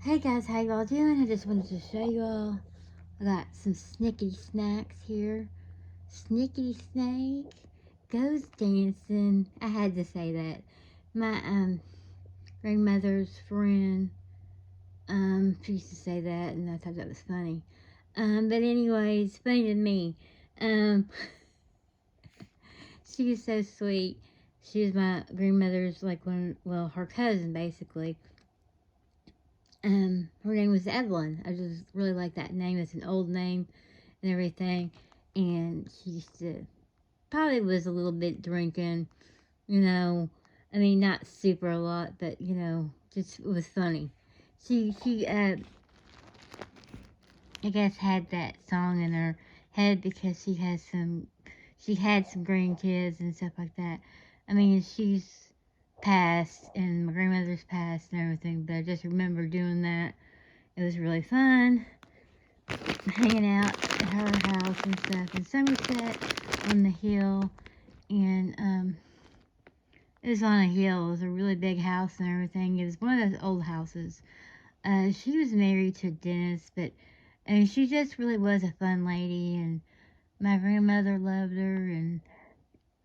Hey guys, how y'all doing? I just wanted to show y'all. I got some snickety snacks here. Snickety snake goes dancing. I had to say that. My grandmother's friend she used to say that, and I thought that was funny. But anyways, funny to me. Um, she was so sweet. She was my grandmother's her cousin basically. Her name was Evelyn. I just really like that name. It's an old name and everything. And she used to probably was a little bit drinking, you know. I mean, not super a lot, but just it was funny. She I guess had that song in her head because she had some grandkids and stuff like that. I mean, she's passed and my grandmother's passed and everything, but I just remember doing that. It was really fun hanging out at her house and stuff in Somerset on the hill. And it was on a hill. It was a really big house and everything. It was one of those old houses. She was married to a dentist, but and she just really was a fun lady. And my grandmother loved her, and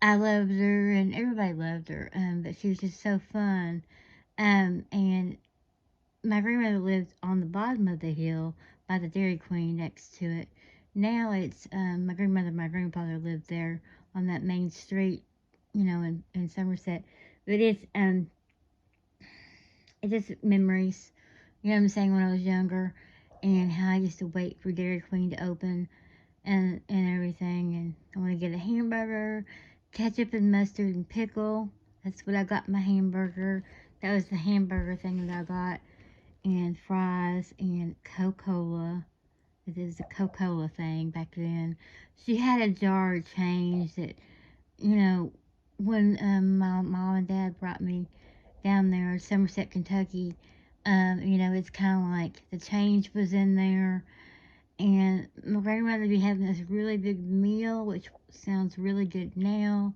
I loved her, and everybody loved her. But she was just so fun. And my grandmother lived on the bottom of the hill by the Dairy Queen next to it. Now it's my grandmother and my grandfather lived there on that main street, in Somerset. But it's just memories, you know what I'm saying, when I was younger, and how I used to wait for Dairy Queen to open and everything. And I want to get a hamburger, ketchup and mustard and pickle. That's what I got in my hamburger. That was the hamburger thing that I got, and fries and Coca-Cola. It was a Coca-Cola thing back then. She had a jar of change that, when my mom and dad brought me down there, Somerset, Kentucky, it's kind of like the change was in there. And my grandmother would be having this really big meal, which sounds really good now.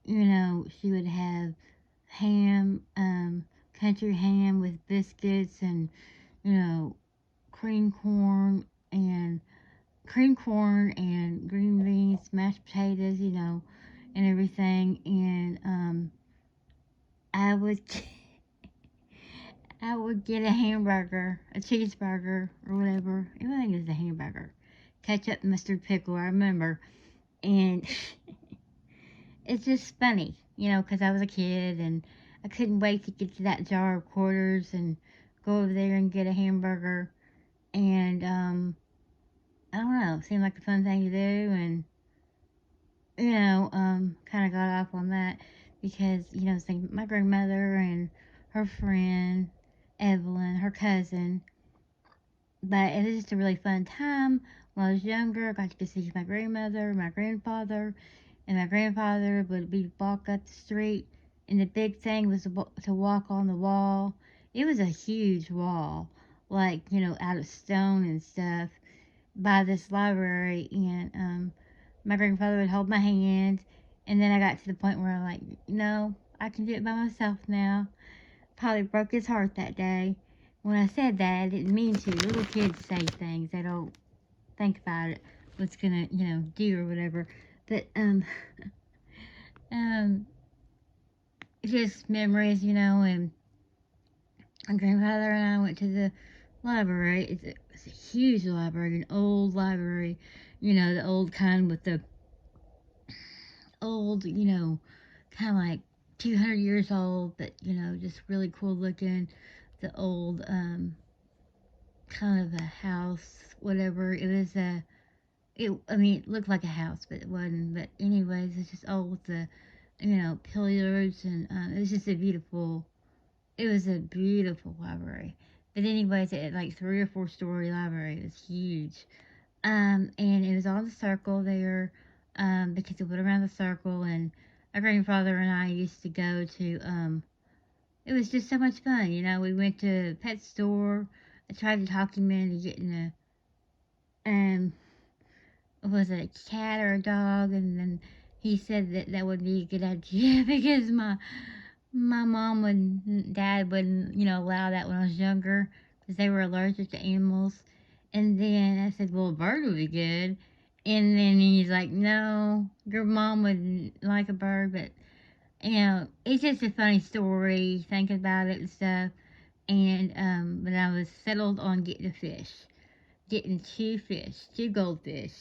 She would have ham, country ham with biscuits and, you know, cream corn and green beans, mashed potatoes, and everything. And I would I would get a hamburger, a cheeseburger, or whatever. I think it was a hamburger, ketchup, mustard, pickle. I remember, and it's just funny, because I was a kid and I couldn't wait to get to that jar of quarters and go over there and get a hamburger. And I don't know, it seemed like a fun thing to do, and kind of got off on that because my grandmother and her friend Evelyn, her cousin. But it was just a really fun time. When I was younger, I got to go see my grandmother, my grandfather, and my grandfather would be walk up the street, and the big thing was to walk on the wall. It was a huge wall, like out of stone and stuff, by this library. And my grandfather would hold my hand, and then I got to the point where I'm like, no, I can do it by myself now. Probably broke his heart that day. When I said that, I didn't mean to. Little kids say things, they don't think about it, what's gonna, do or whatever. But um, just memories, and my grandfather and I went to the library. It's a huge library, an old library, the old kind with the old, kind of like 200 years old, but just really cool looking. The old kind of a house, whatever. I mean, it looked like a house, but it wasn't. But anyways, it's just old with the, pillars, and it was a beautiful library. But anyways, it had like 3 or 4 story library. It was huge. And it was on the circle there, because it went around the circle, and my grandfather and I used to go to, it was just so much fun, we went to a pet store. I tried to talk him into getting was it a cat or a dog? And then he said that would be a good idea because my mom and dad wouldn't, allow that when I was younger. because they were allergic to animals. And then I said, well, a bird would be good. And then he's like, no, your mom wouldn't like a bird, but it's just a funny story thinking about it and stuff. And but I was settled on getting a fish, getting two fish, two goldfish,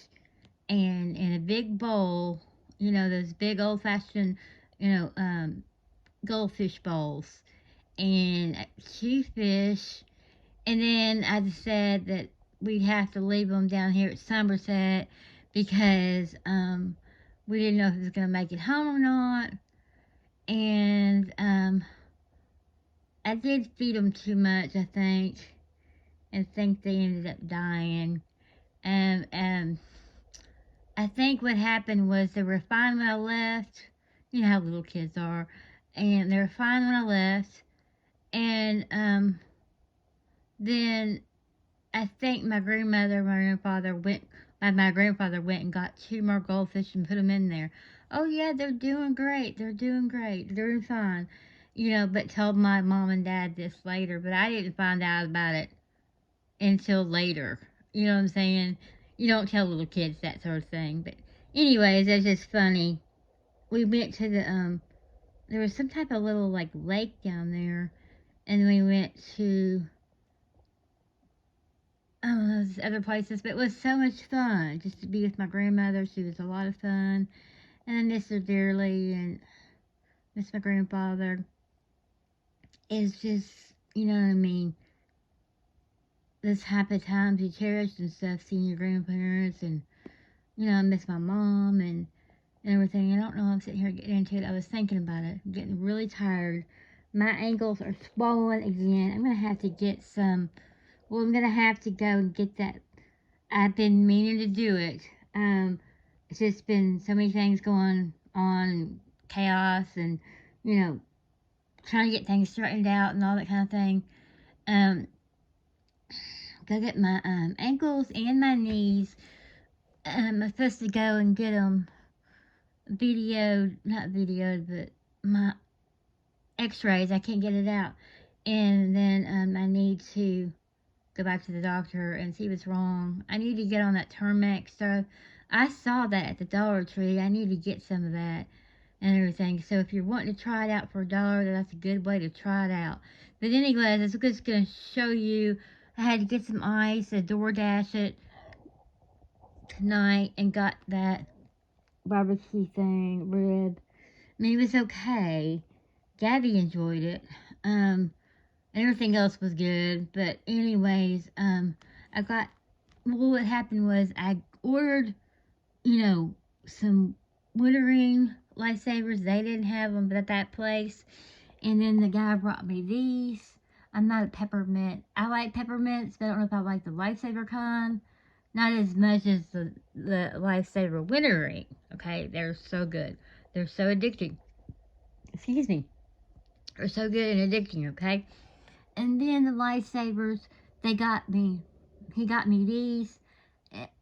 and in a big bowl, those big old fashioned, you know, um, goldfish bowls, and two fish. And then I just said that we'd have to leave them down here at Somerset because we didn't know if it was going to make it home or not. And I did feed them too much, I think, and think they ended up dying. And I think what happened was they were fine when I left. You know how little kids are. And they were fine when I left. And then I think my grandfather went and got two more goldfish and put them in there. Oh yeah, they're doing great. They're doing great. They're doing fine. But told my mom and dad this later, but I didn't find out about it until later. You know what I'm saying? You don't tell little kids that sort of thing. But anyways, that's just funny. We went to there was some type of little like lake down there, and we went to those other places. But it was so much fun just to be with my grandmother. She was a lot of fun, and I miss her dearly, and miss my grandfather. It's just, you know what I mean. This happy times you cherish and stuff, seeing your grandparents, and I miss my mom and everything. I don't know. I'm sitting here getting into it. I was thinking about it. I'm getting really tired. My ankles are swollen again. I'm gonna have to get some. Well, I'm gonna have to go and get that. I've been meaning to do it. It's just been so many things going on, chaos, and you know, trying to get things straightened out and all that kind of thing. Um, go get my ankles and my knees. I'm supposed to go and get them videoed, not videoed, but my x-rays. I can't get it out. And then I need to go back to the doctor and see what's wrong. I need to get on that Termex stuff. I saw that at the Dollar Tree. I need to get some of that and everything. So if you're wanting to try it out for $1, then that's a good way to try it out. But anyways, I was just going to show you. I had to get some ice, a DoorDash it tonight, and got that barbecue thing, rib. I mean, it was okay. Gabby enjoyed it. Everything else was good. But anyways, I got, well, what happened was I ordered, some wintergreen lifesavers. They didn't have them at that place. And then the guy brought me these. I'm not a peppermint. I like peppermints, but I don't know if I like the lifesaver kind. Not as much as the lifesaver wintergreen. Okay, they're so good. They're so addicting. Excuse me. They're so good and addicting. Okay. And then the lifesavers, they got me. He got me these,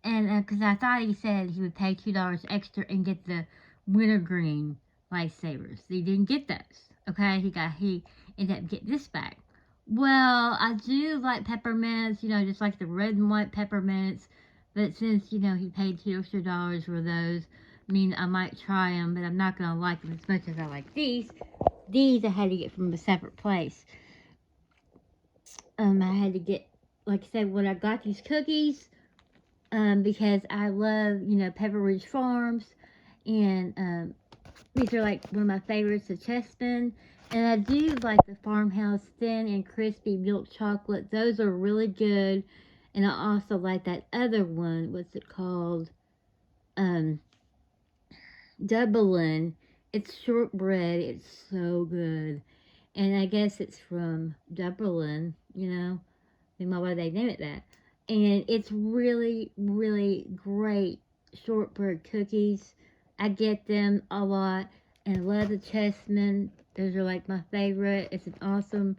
and because I thought he said he would pay $2 extra and get the wintergreen lifesavers. He didn't get those. Okay, he ended up getting this back. Well, I do like peppermints, just like the red and white peppermints. But since he paid $2 extra for those, I mean I might try them, but I'm not gonna like them as much as I like these. These I had to get from a separate place. I had to get, like I said, when I got these cookies, because I love, Pepper Ridge Farms, and these are like one of my favorites, the Chessman, and I do like the Farmhouse Thin and Crispy Milk Chocolate. Those are really good, and I also like that other one. What's it called? Um, Dublin. It's shortbread. It's so good, and I guess it's from Dublin. Why they name it that. And it's really, really great shortbread cookies. I get them a lot and I love the Chessman. Those are like my favorite. It's an awesome,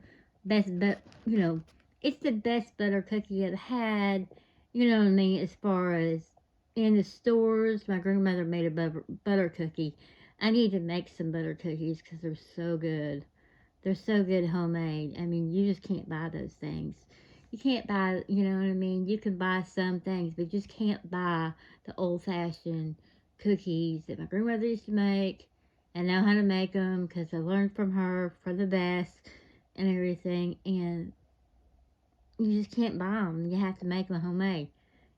it's the best butter cookie I've had. You know what I mean? As far as in the stores, my grandmother made a butter cookie. I need to make some butter cookies because they're so good. They're so good homemade. I mean, you just can't buy those things. you can't buy, you know what I mean? You can buy some things, but you just can't buy the old fashioned cookies that my grandmother used to make. I know how to make them because I learned from her for the best and everything. And you just can't buy them. You have to make them homemade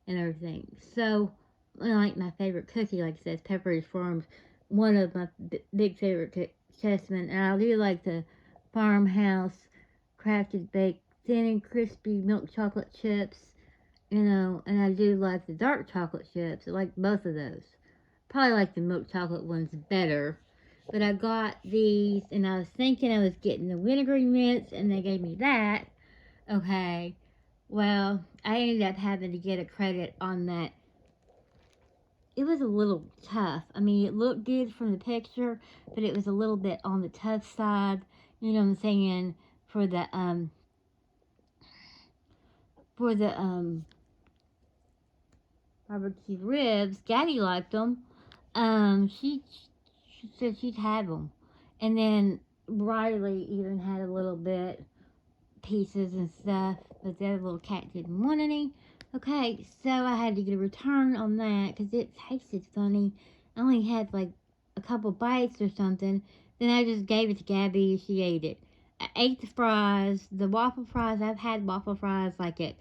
and everything. So, like my favorite cookie, like I said, Pepperidge Farms, one of my big favorite Chessmen. And I do like the farmhouse crafted baked thin and crispy milk chocolate chips, and I do like the dark chocolate chips. I like both of those. Probably like the milk chocolate ones better. But I got these, and I was thinking I was getting the wintergreen mints, and they gave me that. Okay. Well, I ended up having to get a credit on that. It was a little tough. I mean, it looked good from the picture, but it was a little bit on the tough side. You know what I'm saying? For the for the barbecue ribs, Gaddy liked them. She said she'd have them, and then Riley even had a little bit pieces and stuff, but the other little cat didn't want any. Okay, so I had to get a return on that because it tasted funny. I only had like a couple bites or something. Then I just gave it to Gabby and she ate it. I ate the fries, the waffle fries. I've had waffle fries like at,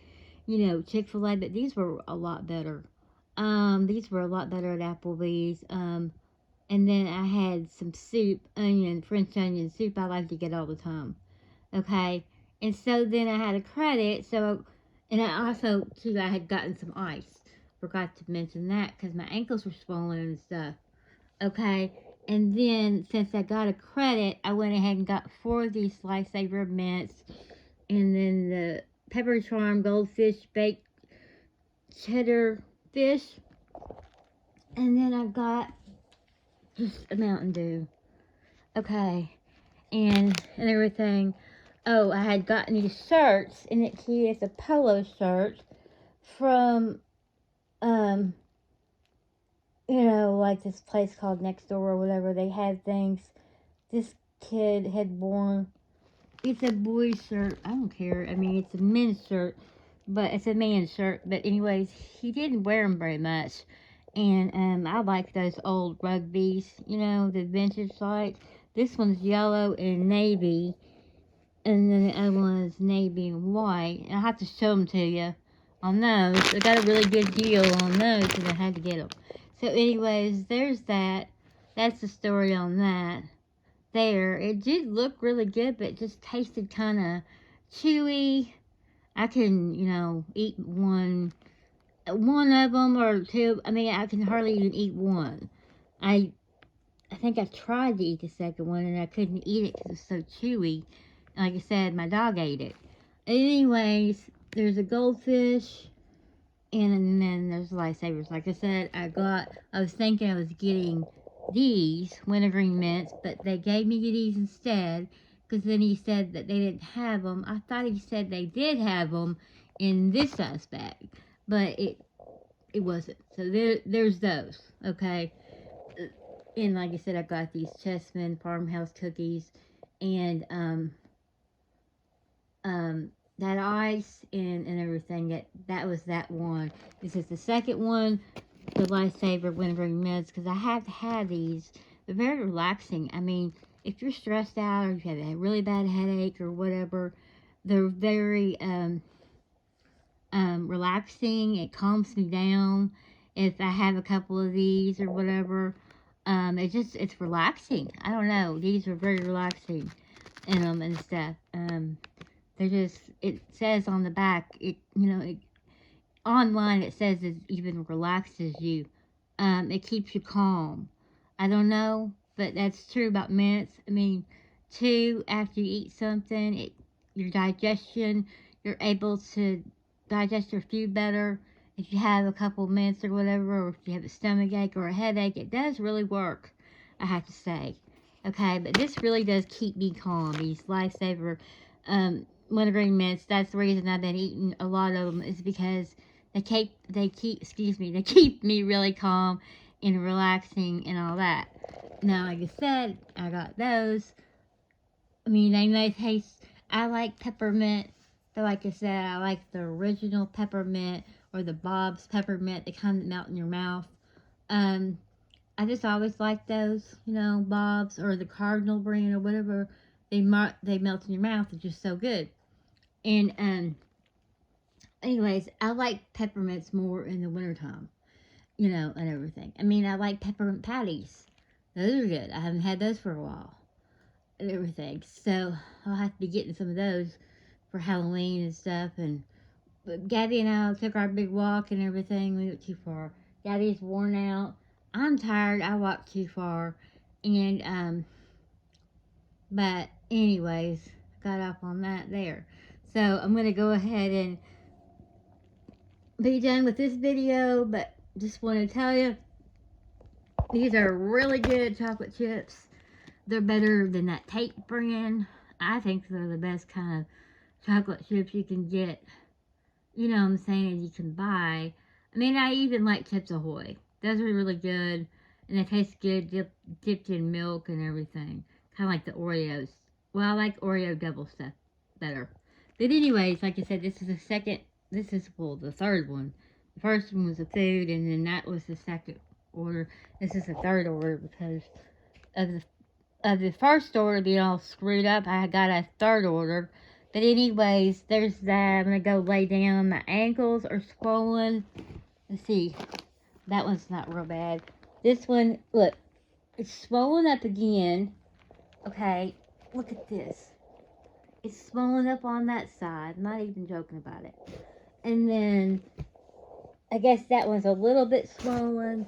Chick-fil-A, but these were a lot better. These were a lot better at Applebee's. And then I had some soup, French onion soup I like to get all the time. Okay, and so then I had a credit. So, and I also too I had gotten some ice. Forgot to mention that because my ankles were swollen and stuff. Okay, and then since I got a credit, I went ahead and got 4 of these lifesaver mints, and then the Pepperidge Farm Goldfish baked cheddar fish, and then I got just a Mountain Dew. Okay, and everything. Oh, I had gotten these shirts, and it's a polo shirt from, um, like this place called Next Door or whatever. They had things. This kid had worn. It's a boy's shirt. I don't care. I mean, it's a men's shirt, but it's a man's shirt. But anyways, he didn't wear them very much, and I like those old rugbies. The vintage like. This one's yellow and navy, and then the other one is navy and white. And I have to show them to you on those. I got a really good deal on those, and I had to get them. So, anyways, there's that. That's the story on that. There, it did look really good, but it just tasted kind of chewy. I can, eat one of them or two. I mean, I can hardly even eat one. I think I tried to eat the second one and I couldn't eat it because it was so chewy. Like I said, my dog ate it. Anyways, there's a goldfish, and then there's lifesavers. Like I said, I was thinking I was getting these wintergreen mints, but they gave me these instead because then he said that they didn't have them. I thought he said they did have them in this size bag, but it wasn't. So there's those, okay? And like I said, I got these Chessman farmhouse cookies, and that ice and everything. That was that one. This is the second one, the lifesaver wintergreen mints, because I have had these. They're very relaxing. I mean, if you're stressed out or you have a really bad headache or whatever, they're very relaxing. It calms me down. If I have a couple of these or whatever, it's relaxing. I don't know. These are very relaxing in them and stuff. It says on the back, online it says it even relaxes you. It keeps you calm. I don't know, but that's true about mints. I mean, too, after you eat something, your digestion, you're able to digest your food better. If you have a couple mints or whatever, or if you have a stomach ache or a headache, it does really work, I have to say. Okay, but this really does keep me calm. These lifesaver wintergreen mints. That's the reason I've been eating a lot of them, is because they keep me really calm and relaxing and all that. Now, like I said, I got those. I mean, they may taste. I like peppermint But like I said, I like the original peppermint or the Bob's peppermint, the kind that melt in your mouth. Um, I just always like those, Bob's or the Cardinal brand or whatever. They melt in your mouth. It's just so good. And anyways, I like peppermints more in the wintertime, and everything. I mean, I like peppermint patties. Those are good. I haven't had those for a while and everything. So I'll have to be getting some of those for Halloween and stuff. And but Gabby and I took our big walk and everything. We went too far. Gabby's worn out. I'm tired. I walked too far. And but anyways, got off on that there. So I'm gonna go ahead and be done with this video. But just want to tell you, these are really good chocolate chips. They're better than that Tate brand. I think they're the best kind of chocolate chips you can get. You know what I'm saying? You can buy. I mean, I even like Chips Ahoy. Those are really good. And they taste good dipped in milk and everything. Kind of like the Oreos. Well, I like Oreo double stuff better. But anyways, like I said, the third one. The first one was the food, and then that was the second order. This is the third order because of the first order being all screwed up. I got a third order. But anyways, there's that. I'm going to go lay down. My ankles are swollen. Let's see. That one's not real bad. This one, look. It's swollen up again. Okay. Look at this. It's swollen up on that side. I'm not even joking about it. And then, I guess that one's a little bit swollen.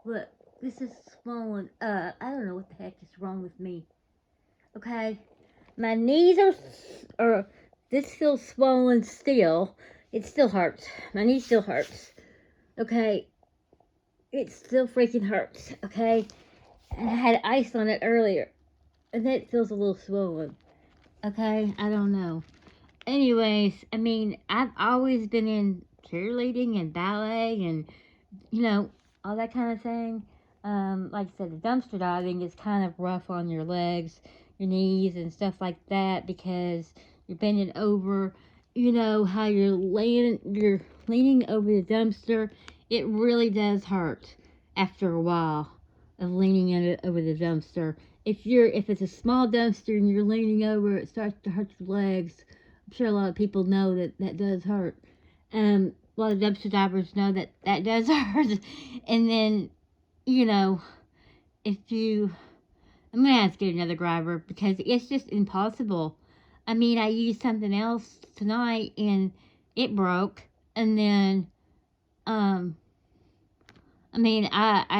Look. This is swollen up. I don't know what the heck is wrong with me. Okay. My knees are, this feels swollen still. It still hurts. My knee still hurts. Okay. It still freaking hurts. Okay. And I had ice on it earlier. And it feels a little swollen. Okay. I don't know. Anyways, I mean, I've always been in cheerleading and ballet and, all that kind of thing. Like I said, the dumpster diving is kind of rough on your legs, your knees, and stuff like that because you're bending over. You know how you're leaning over the dumpster. It really does hurt after a while of leaning over the dumpster. If it's a small dumpster and you're leaning over, it starts to hurt your legs. I'm sure a lot of people know that does hurt. A lot of dumpster divers know that does hurt. And then, if you, I'm going to have to get another driver because it's just impossible. I mean, I used something else tonight and it broke. And then, I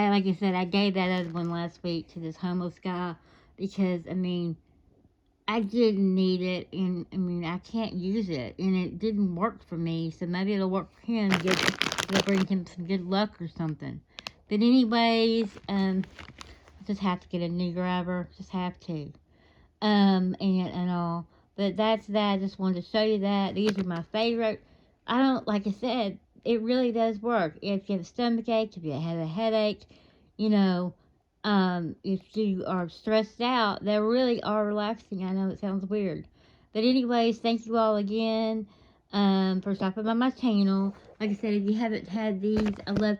like I said, I gave that other one last week to this homeless guy because, I didn't need it, and I can't use it, and it didn't work for me, so maybe it'll work for him. It'll bring him some good luck or something. But anyways, I just have to get a new grabber. Just have to. And all. But that's that. I just wanted to show you that. These are my favorite. Like I said, it really does work. If you have a stomach ache, if you have a headache, if you are stressed out, they really are relaxing. I know it sounds weird. But anyways, thank you all again for stopping by my channel. Like I said, if you haven't had these, I love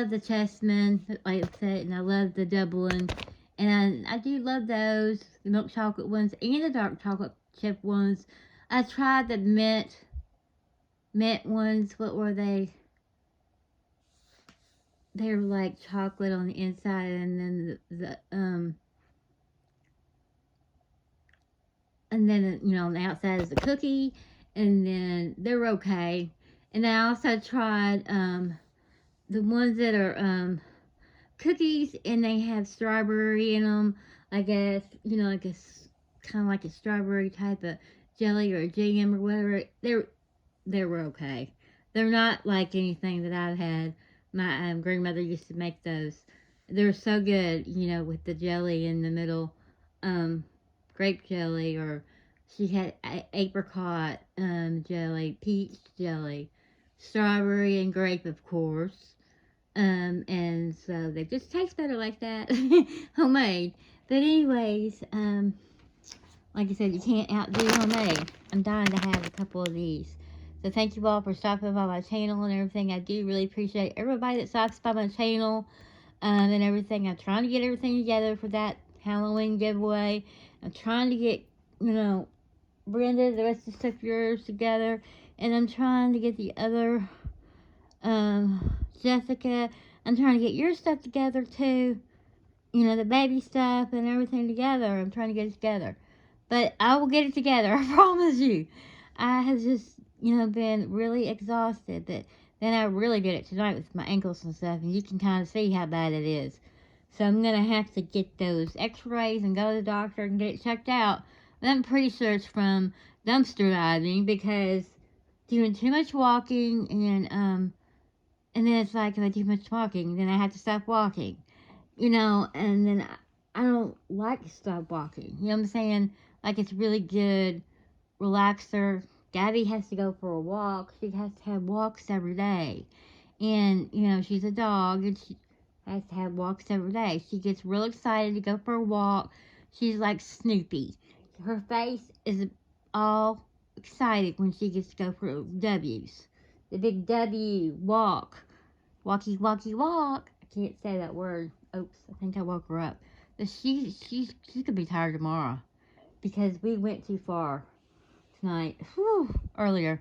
the chessmen, like I said, and I love the Dublin. And I do love those, the milk chocolate ones and the dark chocolate chip ones. I tried the mint ones. What were they? They were like chocolate on the inside, and then on the outside is a cookie, and then they're okay. And then I also tried the ones that are cookies, and they have strawberry in them. I guess like a kind of like a strawberry type of jelly or jam or whatever. They were okay. They're not like anything that I've had. My grandmother used to make those. They're so good, with the jelly in the middle, grape jelly, or she had apricot jelly, peach jelly, strawberry and grape, of course. And so they just taste better like that, homemade. But anyways, Like I said, you can't outdo homemade. I'm dying to have a couple of these. So thank you all for stopping by my channel and everything. I do really appreciate everybody that stops by my channel and everything. I'm trying to get everything together for that Halloween giveaway. I'm trying to get, you know, Brenda, the rest of the stuff yours together. And I'm trying to get the other, Jessica. I'm trying to get your stuff together too. You know, the baby stuff and everything together. I'm trying to get it together. But I will get it together, I promise you. I have just, been really exhausted. But then I really did it tonight with my ankles and stuff, and you can kind of see how bad it is. So I'm going to have to get those x-rays and go to the doctor and get it checked out. But I'm pretty sure it's from dumpster diving because doing too much walking and then it's like if I do much walking, then I have to stop walking. And then I don't like to stop walking. You know what I'm saying? Like it's really good relaxer. Gabby has to go for a walk. She has to have walks every day. And, she's a dog and she has to have walks every day. She gets real excited to go for a walk. She's like Snoopy. Her face is all excited when she gets to go for W's. The big W, walk. Walkie, walkie, walk. I can't say that word. Oops, I think I woke her up. But she's gonna be tired tomorrow because we went too far tonight. Whew, earlier.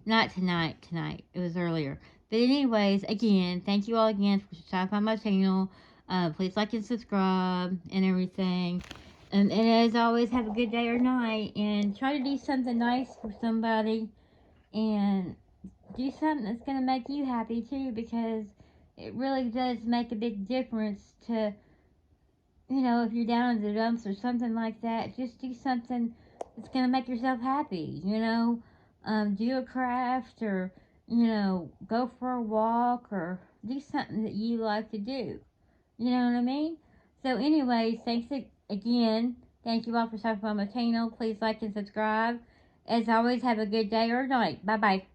Not tonight. It was earlier. But anyways, again, thank you all again for stopping by my channel. Please like and subscribe and everything. And as always, have a good day or night. And try to do something nice for somebody. And do something that's going to make you happy too, because it really does make a big difference to, if you're down in the dumps or something like that, just do something that's going to make yourself happy, do a craft or, go for a walk or do something that you like to do. You know what I mean? So anyways, thanks again. Thank you all for stopping by my channel. Please like and subscribe. As always, have a good day or night. Bye-bye.